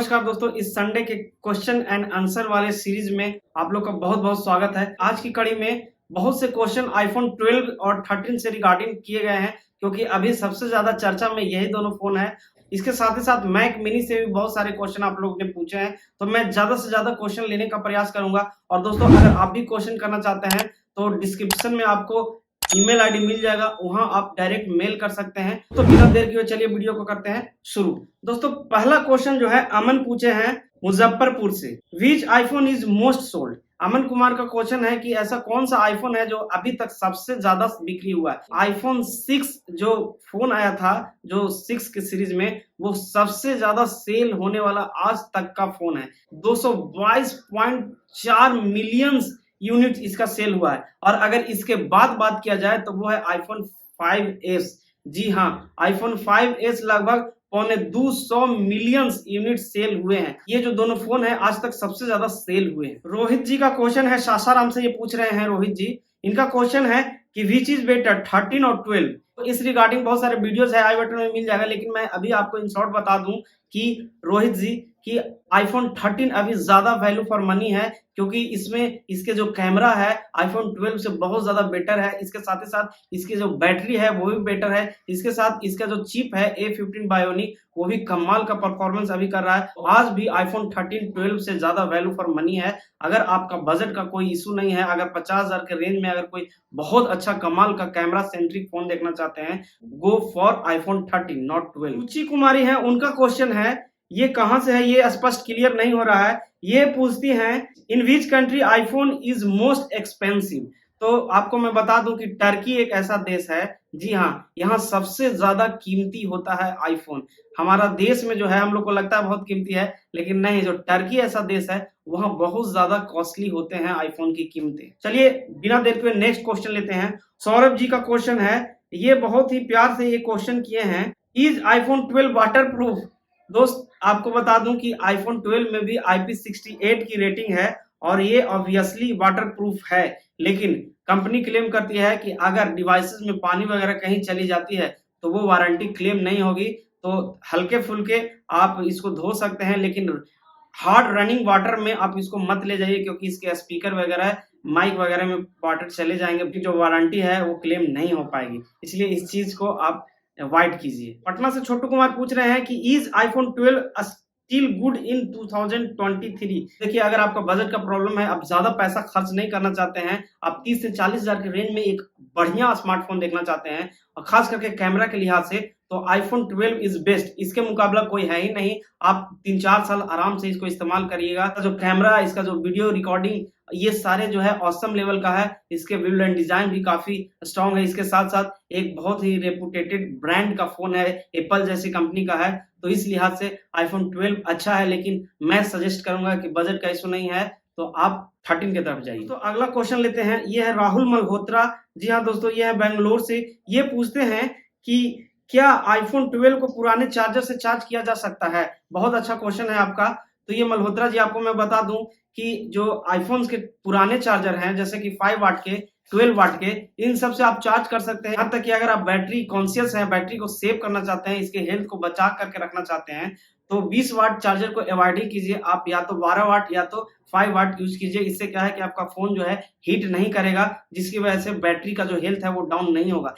नमस्कार दोस्तों, इस संडे के क्वेश्चन एंड आंसर वाले सीरीज में आप लोग का बहुत बहुत स्वागत है। आज की कड़ी में बहुत से क्वेश्चन आईफोन 12 और 13 से रिगार्डिंग किए गए हैं, क्योंकि अभी सबसे ज्यादा चर्चा में यही दोनों फोन है। इसके साथ ही साथ मैक मिनी से भी बहुत सारे क्वेश्चन आप लोगों ने पूछे हैं, तो मैं ज्यादा से ज्यादा क्वेश्चन लेने का प्रयास करूंगा। और दोस्तों, अगर आप भी क्वेश्चन करना चाहते हैं तो डिस्क्रिप्शन में आपको ईमेल आईडी मिल जाएगा, वहां आप डायरेक्ट मेल कर सकते हैं। तो बिना देर किए चलिए वीडियो को करते हैं शुरू। दोस्तों, पहला क्वेश्चन जो है अमन पूछे हैं मुजफ्फरपुर से, विच iPhone is most sold. Aman Kumar का क्वेश्चन है कि ऐसा कौन सा आईफोन है जो अभी तक सबसे ज्यादा बिक्री हुआ है। आईफोन 6 जो फोन आया था, जो 6 के सीरीज में, वो सबसे ज्यादा सेल होने वाला आज तक का फोन है। 222.4 मिलियन यूनिट इसका सेल हुआ है। और अगर इसके बाद बात किया जाए तो वो है आईफोन 5s। जी हाँ, आईफोन 5s लगभग 250 मिलियन यूनिट सेल हुए हैं। ये जो दोनों फोन है आज तक सबसे ज्यादा सेल हुए हैं। रोहित जी का क्वेश्चन है, सासाराम से ये पूछ रहे हैं रोहित जी। इनका क्वेश्चन है कि विच इज बेटर 13 और 12। तो इस रिगार्डिंग बहुत सारे वीडियोस है, आई बटन में मिल जाएगा, लेकिन मैं अभी आपको इन शॉर्ट बता दूं कि रोहित जी कि आईफोन 13 अभी ज्यादा वैल्यू फॉर मनी है, क्योंकि इसमें इसके जो कैमरा है आईफोन 12 से बहुत ज्यादा बेटर है। इसके साथ ही साथ इसकी जो बैटरी है वो भी बेटर है। इसके साथ इसका जो चिप है A15 बायोनिक, वो भी कमाल का परफॉर्मेंस अभी कर रहा है। तो आज भी आईफोन 13 12 से ज्यादा वैल्यू फॉर मनी है। अगर आपका बजट का कोई इशू नहीं है, अगर 50,000 के रेंज में अगर कोई बहुत अच्छा कमाल का कैमरा सेंट्रिक फोन देखना चाहते हैं, गो फॉर आईफोन 13 नॉट 12। रुचि कुमारी है, उनका क्वेश्चन है, ये कहां से है, ये स्पष्ट क्लियर नहीं हो रहा है। ये पूछती हैं in which country iPhone is most expensive. तो आपको मैं बता दूं कि टर्की एक ऐसा देश है, जी हाँ, यहाँ सबसे ज्यादा कीमती होता है आईफोन। हमारा देश में जो है हम लोग को लगता है बहुत कीमती है, लेकिन नहीं, जो टर्की ऐसा देश है वहां बहुत ज्यादा कॉस्टली होते हैं आईफोन की कीमतें। चलिए बिना देर के नेक्स्ट क्वेश्चन लेते हैं। सौरभ जी का क्वेश्चन है, ये बहुत ही प्यार से ये क्वेश्चन किए हैं, इज आईफोन 12 वाटर प्रूफ। दोस्त, आपको बता दूं कि आईफोन 12 में भी IP68 की रेटिंग है और ये ऑब्वियसली वाटर प्रूफ है, लेकिन कंपनी क्लेम करती है कि अगर डिवाइसेस में पानी वगैरह कहीं चली जाती है तो वो वारंटी क्लेम नहीं होगी। तो हल्के फुल्के आप इसको धो सकते हैं, लेकिन हार्ड रनिंग वाटर में आप इसको मत ले जाइए, क्योंकि इसके स्पीकर वगैरह माइक वगैरह में वाटर चले जाएंगे, जो वारंटी है वो क्लेम नहीं हो पाएगी। इसलिए इस चीज को आप अवॉइड कीजिए। पटना से छोटू कुमार पूछ रहे हैं कि is iPhone 12 still good in 2023। देखिए, अगर आपका बजट का प्रॉब्लम है, आप ज्यादा पैसा खर्च नहीं करना चाहते हैं, आप 30 से 40,000 के रेंज में एक बढ़िया स्मार्टफोन देखना चाहते हैं, और खास करके कैमरा के लिहाज से, तो आईफोन 12 इज बेस्ट। इसके मुकाबला कोई है ही नहीं। आप 3-4 साल आराम से इसको इस्तेमाल करिएगा। जो कैमरा, इसका जो वीडियो रिकॉर्डिंग, ये सारे जो है ऑसम लेवल का है। इसके बिल्ड एंड डिजाइन भी काफी स्ट्रॉन्ग है। इसके साथ साथ एक बहुत ही रेपुटेटेड ब्रांड का फोन है, एप्पल जैसी कंपनी का है। तो इस लिहाज से आईफोन 12 अच्छा है, लेकिन मैं सजेस्ट करूंगा कि बजट का इशू नहीं है तो आप 13 की तरफ जाइए। तो अगला क्वेश्चन लेते हैं, ये है राहुल मल्होत्रा। जी हाँ दोस्तों, ये है बेंगलोर से। ये पूछते हैं कि क्या आईफोन 12 को पुराने चार्जर से चार्ज किया जा सकता है। बहुत अच्छा क्वेश्चन है आपका। तो ये मल्होत्रा जी, आपको मैं बता दूं कि जो आईफोन के पुराने चार्जर हैं, जैसे कि 5 वाट के, 12 वाट के, इन सब से आप चार्ज कर सकते हैं। यहाँ तक कि अगर आप बैटरी कॉन्शियस हैं, बैटरी को सेव करना चाहते हैं, इसके हेल्थ को बचा करके रखना चाहते हैं, तो 20 वाट चार्जर को अवॉइड ही कीजिए। आप या तो 12 वाट या तो 5 वाट यूज कीजिए। इससे क्या है कि आपका फोन जो है हीट नहीं करेगा, जिसकी वजह से बैटरी का जो हेल्थ है वो डाउन नहीं होगा।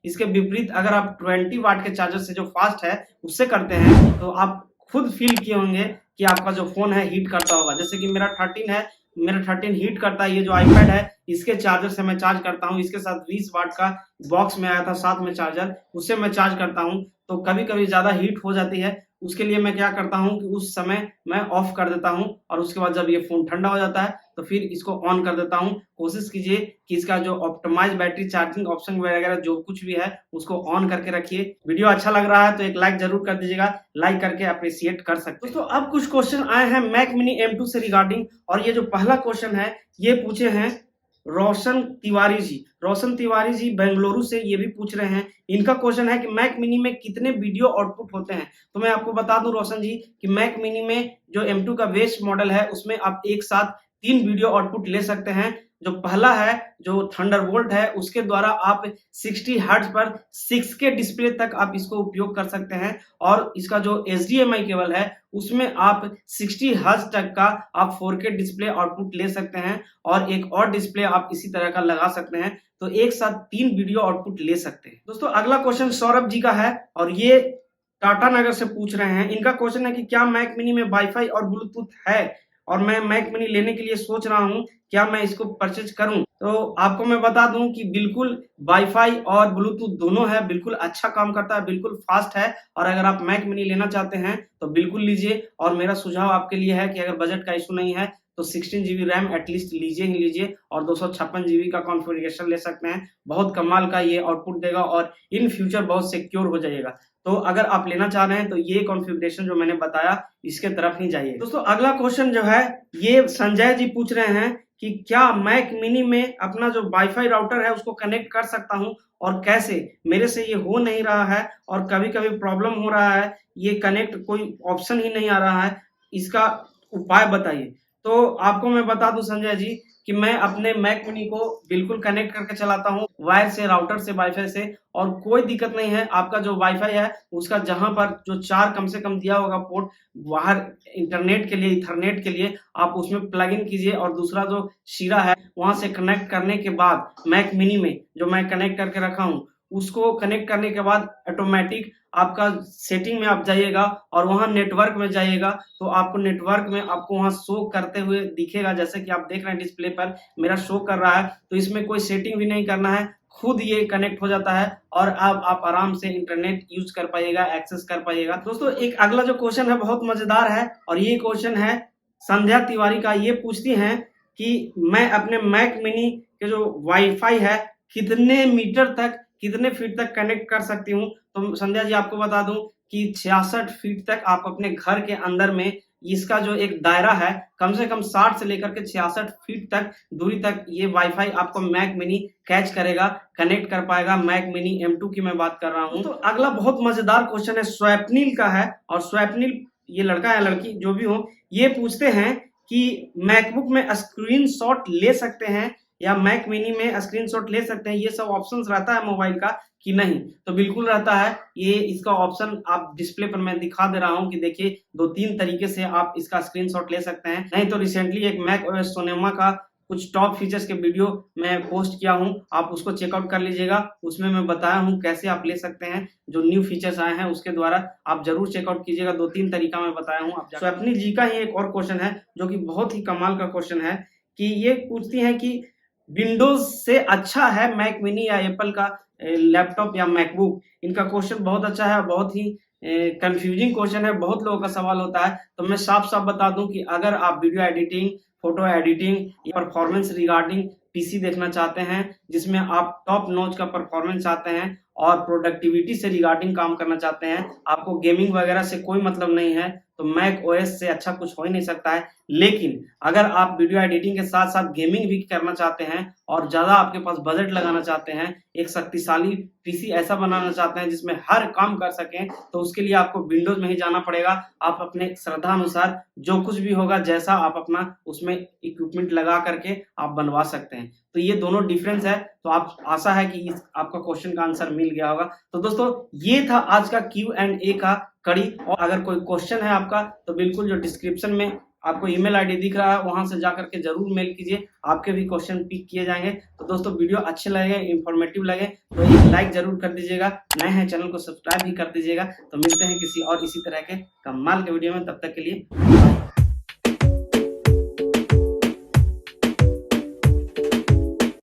इसके विपरीत अगर आप 20 वाट के चार्जर से, जो फास्ट है, उससे करते हैं, तो आप खुद फील किए होंगे कि आपका जो फोन है हीट करता होगा। जैसे कि मेरा 13 है, मेरा 13 हीट करता है। ये जो आईपैड है, इसके चार्जर से मैं चार्ज करता हूँ। इसके साथ 20 वाट का बॉक्स में आया था साथ में चार्जर, उससे मैं चार्ज करता हूँ। तो कभी कभी ज्यादा हीट हो जाती है, उसके लिए मैं क्या करता हूँ कि उस समय मैं ऑफ कर देता हूँ, और उसके बाद जब ये फोन ठंडा हो जाता है तो फिर इसको ऑन कर देता हूँ। कोशिश कीजिए कि इसका जो ऑप्टिमाइज बैटरी चार्जिंग ऑप्शन वगैरह जो कुछ भी है उसको ऑन करके रखिए। वीडियो अच्छा लग रहा है तो एक लाइक जरूर कर दीजिएगा, लाइक करके अप्रिशिएट कर सकते हैं। दोस्तों, अब कुछ क्वेश्चन आए हैं मैक मिनी M2 से रिगार्डिंग, और ये जो पहला क्वेश्चन है ये पूछे हैं रोशन तिवारी जी। रोशन तिवारी जी बेंगलुरु से ये भी पूछ रहे हैं। इनका क्वेश्चन है कि मैक मिनी में कितने वीडियो आउटपुट होते हैं। तो मैं आपको बता दूं रोशन जी कि मैक मिनी में जो M2 का बेस मॉडल है, उसमें आप एक साथ 3 वीडियो आउटपुट ले सकते हैं। जो पहला है जो थंडरबोल्ट है उसके द्वारा आप 60 हर्ट्ज पर 6K डिस्प्ले तक आप इसको उपयोग कर सकते हैं, और इसका जो HDMI केबल है उसमें आप 60 हर्ट्ज तक का आप 4K डिस्प्ले आउटपुट ले सकते हैं, और एक और डिस्प्ले आप इसी तरह का लगा सकते हैं, तो एक साथ 3 वीडियो आउटपुट ले सकते हैं। दोस्तों अगला क्वेश्चन सौरभ जी का है और ये टाटा नगर से पूछ रहे हैं। इनका क्वेश्चन है कि क्या मैक मिनी में वाईफाई और ब्लूटूथ है, और मैं मैक मिनी लेने के लिए सोच रहा हूं, क्या मैं इसको परचेज करूं? तो आपको मैं बता दूं कि बिल्कुल वाईफाई और ब्लूटूथ दोनों है, बिल्कुल अच्छा काम करता है, बिल्कुल फास्ट है, और अगर आप मैक मिनी लेना चाहते हैं तो बिल्कुल लीजिए। और मेरा सुझाव आपके लिए है कि अगर बजट का इशू नहीं है तो 16 GB रैम एटलीस्ट लीजिए ही लीजिए, और 256 GB का कॉन्फ़िगरेशन ले सकते हैं। बहुत कमाल का ये आउटपुट देगा और इन फ्यूचर बहुत सिक्योर हो जाइएगा। तो अगर आप लेना चाह रहे हैं तो ये कॉन्फ़िगरेशन जो मैंने बताया इसके तरफ ही जाइए। दोस्तों अगला क्वेश्चन जो है ये संजय जी पूछ रहे हैं कि क्या मैक मिनी में अपना जो वाईफाई राउटर है उसको कनेक्ट कर सकता हूं और कैसे? मेरे से ये हो नहीं रहा है और कभी-कभी प्रॉब्लम हो रहा है, ये कनेक्ट कोई ऑप्शन ही नहीं आ रहा है, इसका उपाय बताइए। तो आपको मैं बता दूं संजय जी कि मैं अपने मैक मिनी को बिल्कुल कनेक्ट करके चलाता हूं, वायर से, राउटर से, वाईफाई से, और कोई दिक्कत नहीं है। आपका जो वाईफाई है उसका जहां पर जो 4 कम से कम दिया होगा पोर्ट बाहर इंटरनेट के लिए, इथरनेट के लिए, आप उसमें प्लग इन कीजिए, और दूसरा जो शीरा है वहां से कनेक्ट करने के बाद मैक मिनी में जो मैं कनेक्ट करके रखा हूं उसको कनेक्ट करने के बाद ऑटोमेटिक आपका सेटिंग में आप जाइएगा और वहां नेटवर्क में जाइएगा, तो आपको नेटवर्क में आपको वहां शो करते हुए दिखेगा, जैसे कि आप देख रहे हैं डिस्प्ले पर मेरा शो कर रहा है। तो इसमें कोई सेटिंग भी नहीं करना है, खुद ये कनेक्ट हो जाता है और अब आप आराम से इंटरनेट यूज कर पाइएगा, एक्सेस कर पाइएगा। दोस्तों एक अगला जो क्वेश्चन है बहुत मजेदार है, और ये क्वेश्चन है संध्या तिवारी का। ये पूछती हैं कि मैं अपने मैक मिनी के जो वाईफाई है कितने मीटर तक, कितने फीट तक कनेक्ट कर सकती हूँ? तो संध्या जी आपको बता दूं कि 66 फीट तक आप अपने घर के अंदर में इसका जो एक दायरा है कम से कम 60 से लेकर के 66 फीट तक दूरी तक ये वाईफाई आपको मैक मिनी कैच करेगा, कनेक्ट कर पाएगा। मैक मिनी M2 की मैं बात कर रहा हूँ। तो अगला बहुत मजेदार क्वेश्चन है स्वैपनील का है, और स्वैपनील ये लड़का है लड़की जो भी हो, ये पूछते हैं कि मैकबुक में स्क्रीनशॉट ले सकते हैं या मैक मिनी में स्क्रीनशॉट ले सकते हैं, ये सब ऑप्शंस रहता है मोबाइल का कि नहीं? तो बिल्कुल रहता है। ये इसका ऑप्शन आप डिस्प्ले पर मैं दिखा दे रहा हूं कि देखिए 2-3 तरीके से आप इसका स्क्रीनशॉट ले सकते हैं। नहीं तो रिसेंटली एक मैक ओएस सोनेमा का कुछ टॉप फीचर्स के वीडियो मैं पोस्ट किया हूं, आप उसको चेकआउट कर लीजिएगा। उसमें मैं बताया हूं कैसे आप ले सकते हैं, जो न्यू फीचर्स आए हैं उसके द्वारा आप जरूर चेकआउट कीजिएगा। 2-3 तरीका मैं बताया हूं। स्वप्निल जी का ही एक और क्वेश्चन है जो कि बहुत ही कमाल का क्वेश्चन है, कि ये पूछती है कि विंडोज से अच्छा है मैक मिनी या एप्पल का लैपटॉप या मैकबुक? इनका क्वेश्चन बहुत अच्छा है, बहुत ही कंफ्यूजिंग क्वेश्चन है, बहुत लोगों का सवाल होता है। तो मैं साफ साफ बता दूं कि अगर आप वीडियो एडिटिंग, फोटो एडिटिंग या परफॉर्मेंस रिगार्डिंग पीसी देखना चाहते हैं जिसमें आप टॉप नॉच का परफॉर्मेंस चाहते हैं और प्रोडक्टिविटी से रिगार्डिंग काम करना चाहते हैं, आपको गेमिंग वगैरह से कोई मतलब नहीं है, तो मैक ओएस से अच्छा कुछ हो ही नहीं सकता है। लेकिन अगर आप वीडियो एडिटिंग के साथ साथ गेमिंग भी करना चाहते हैं और ज्यादा आपके पास बजट लगाना चाहते हैं, एक शक्तिशाली पीसी ऐसा बनाना चाहते हैं जिसमें हर काम कर सकें, तो उसके लिए आपको विंडोज में ही जाना पड़ेगा। आप अपने श्रद्धा अनुसार जो कुछ भी होगा, जैसा आप अपना उसमें इक्विपमेंट लगा करके आप बनवा सकते हैं। तो ये दोनों डिफरेंस है। तो आप आशा है कि इस आपका क्वेश्चन का आंसर मिल गया होगा। तो दोस्तों ये था आज का Q&A का कड़ी, और अगर कोई क्वेश्चन है आपका तो बिल्कुल जो डिस्क्रिप्शन में आपको ईमेल आईडी दिख रहा है वहां से जाकर के जरूर मेल कीजिए, आपके भी क्वेश्चन पिक किए जाएंगे। तो दोस्तों वीडियो अच्छे लगे, इंफॉर्मेटिव लगे तो एक लाइक जरूर कर दीजिएगा, नए हैं चैनल को सब्सक्राइब भी कर दीजिएगा। तो मिलते हैं किसी और इसी तरह के कमाल के वीडियो में, तब तक के लिए बाय।